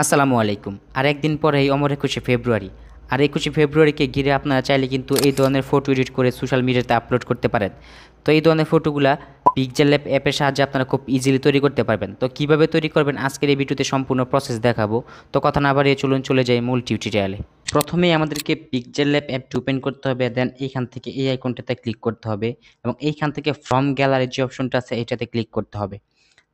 আসসালামু আলাইকুম। আর একদিন পরেই অমর ২১শে ফেব্রুয়ারি। আর ২১শে ফেব্রুয়ারিকে ঘিরে আপনারা চাইলে কিন্তু এই ধরনের ফটো এডিট করে সোশ্যাল মিডিয়াতে আপলোড করতে পারেন। তো এই ধরনের ফটোগুলা পিক্সেল ল্যাব অ্যাপের সাহায্যে আপনারা খুব ইজিলি তৈরি করতে পারবেন। তো কিভাবে তৈরি করবেন আজকের এই ভিডিওতে সম্পূর্ণ প্রসেস দেখাবো। তো কথা না বাড়িয়ে চলুন চলে যাই মূল টিউটোরিয়ালে। প্রথমেই আমাদেরকে পিক্সেল ল্যাব অ্যাপটি ওপেন করতে হবে, দেন এইখান থেকে এই আইকনটাতে ক্লিক করতে হবে এবং এইখান থেকে ফ্রম গ্যালারির যে অপশনটা আছে এটাতে ক্লিক করতে হবে।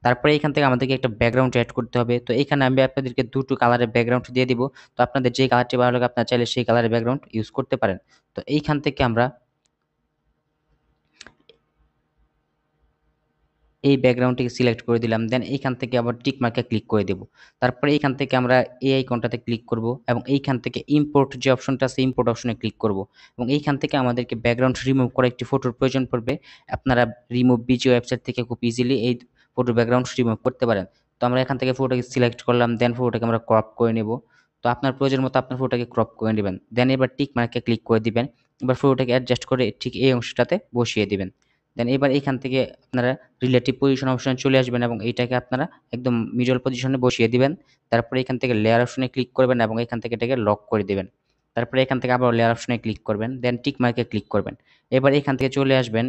তারপরে এখান থেকে আমাদেরকে একটা ব্যাকগ্রাউন্ড এড করতে হবে। তো এখানে আমি আপনাদেরকে দুটো কালারের ব্যাকগ্রাউন্ড দিয়ে দিব। তো আপনাদের যে কালারটি ভালো লাগে আপনারা চাইলে সেই কালারের ব্যাকগ্রাউন্ড ইউজ করতে পারেন। তো এইখান থেকে আমরা এই ব্যাকগ্রাউন্ডটিকে সিলেক্ট করে দিলাম। দেন এইখান থেকে আবার টিক মার্কে ক্লিক করে দেব। তারপরে এইখান থেকে আমরা এই আইকনটাতে ক্লিক করব এবং এইখান থেকে ইম্পোর্ট যে অপশনটা আছে ইম্পোর্ট অপশনে ক্লিক করব এবং এইখান থেকে আমাদেরকে ব্যাকগ্রাউন্ড রিমুভ করা একটি ফটোর প্রয়োজন পড়বে। আপনারা রিমুভ বিজি ওয়েবসাইট থেকে খুব ইজিলি এই ফটোর ব্যাকগ্রাউন্ড রিমুভ করতে পারেন। তো আমরা এখান থেকে ফটোটাকে সিলেক্ট করলাম, দেন ফটোটাকে আমরা ক্রপ করে নেব। তো আপনার প্রয়োজন মতো আপনার ফটোটাকে ক্রপ করে নেবেন। দেন এবার টিক মার্কে ক্লিক করে দিবেন। এবার ফটোটাকে অ্যাডজাস্ট করে ঠিক এই অংশটাতে বসিয়ে দিবেন। দেন এবার এইখান থেকে আপনারা রিলেটিভ পজিশন অপশনে চলে আসবেন এবং এইটাকে আপনারা একদম মিডল পজিশনে বসিয়ে দিবেন। তারপরে এখান থেকে লেয়ার অপশনে ক্লিক করবেন এবং এখান থেকে এটাকে লক করে দিবেন। তারপরে এখান থেকে আবার লেয়ার অপশনে ক্লিক করবেন, দেন টিক মার্কে ক্লিক করবেন। এবার এখান থেকে চলে আসবেন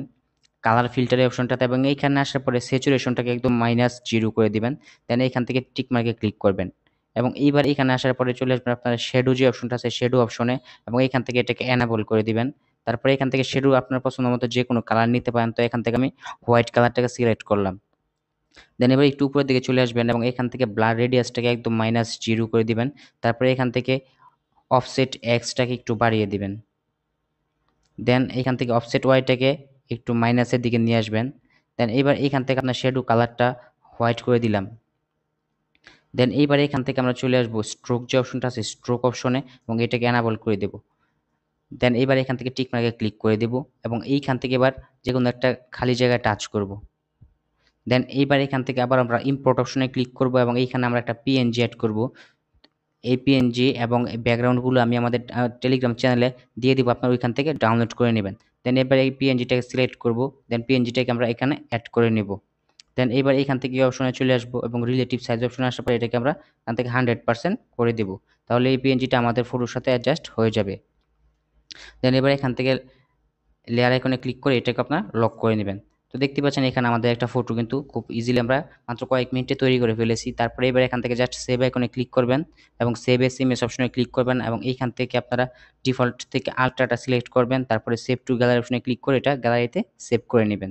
কালার ফিল্টারের অপশনটাতে এবং এইখানে আসার পরে স্যাচুরেশনটাকে একদম -0 করে দিবেন। দেন এইখান থেকে টিক মার্কে ক্লিক করবেন এবং এইবার এখানে আসার পরে চলে আসবেন আপনারা শ্যাডো যে অপশনটা আছে শ্যাডো অপশনে এবং এইখান থেকে এটাকে এনেবল করে দিবেন। তারপরে এখান থেকে শ্যাডো আপনার পছন্দ মতো যে কোনো কালার নিতে পারেন। তো এখান থেকে আমি হোয়াইট কালারটাকে সিলেক্ট করলাম। দেন এবার একটু উপরের দিকে চলে আসবেন এবং এখান থেকে ব্লার রেডিয়াসটাকে একদম -0 করে দিবেন। তারপরে এখান থেকে অফসেট এক্সটাকে একটু বাড়িয়ে দিবেন। দেন এখান থেকে অফসেট ওয়াইটাকে একটু মাইনাসের দিকে নিয়ে আসবেন। দেন এবার এইখান থেকে আপনার শ্যাডো কালারটা হোয়াইট করে দিলাম। দেন এইবার এখান থেকে আমরা চলে আসবো স্ট্রোক যে অপশনটা আছে স্ট্রোক অপশনে এবং এটাকে এনেবল করে দেব। দেন এবার এখান থেকে টিক মার্কে ক্লিক করে দেব এবং এইখান থেকে এবার যেকোনো একটা খালি জায়গায় টাচ করব। দেন এইবার এখান থেকে আবার আমরা ইম্পোর্ট অপশনে ক্লিক করব এবং এইখানে আমরা একটা পিএনজি অ্যাড করব। এই পিএনজি এবং ব্যাকগ্রাউন্ডগুলো আমি আমাদের টেলিগ্রাম চ্যানেলে দিয়ে দিব, আপনারা ওইখান থেকে ডাউনলোড করে নেবেন। দেন এবার এই পিএনজিটাকে সিলেক্ট করব, দেন পিএনজিটাকে আমরা এখানে অ্যাড করে নেব। দেন এবার এখান থেকে এই অপশনে চলে আসবো এবং রিলেটিভ সাইজ অপশনে আসার পর এটাকে আমরা এখান থেকে 100% করে দেব। তাহলে এই পিএনজিটা আমাদের ফটোর সাথে অ্যাডজাস্ট হয়ে যাবে। দেন এবার এখান থেকে লেয়ার আইকনে ক্লিক করে এটাকে আপনারা লক করে নেবেন। তো দেখতে পাচ্ছেন এখানে আমাদের একটা ফটো কিন্তু খুব ইজিলি আমরা মাত্র কয়েক মিনিটে তৈরি করে ফেলেছি। তারপরে এবার এখান থেকে জাস্ট সেভ আইকনে ক্লিক করবেন এবং সেভ এস ইমেজ অপশনে ক্লিক করবেন এবং এইখান থেকে আপনারা ডিফল্ট থেকে আল্ট্রাটা সিলেক্ট করবেন। তারপরে সেভ টু গ্যালারি অপশনে ক্লিক করে এটা গ্যালারিতে সেভ করে নেবেন।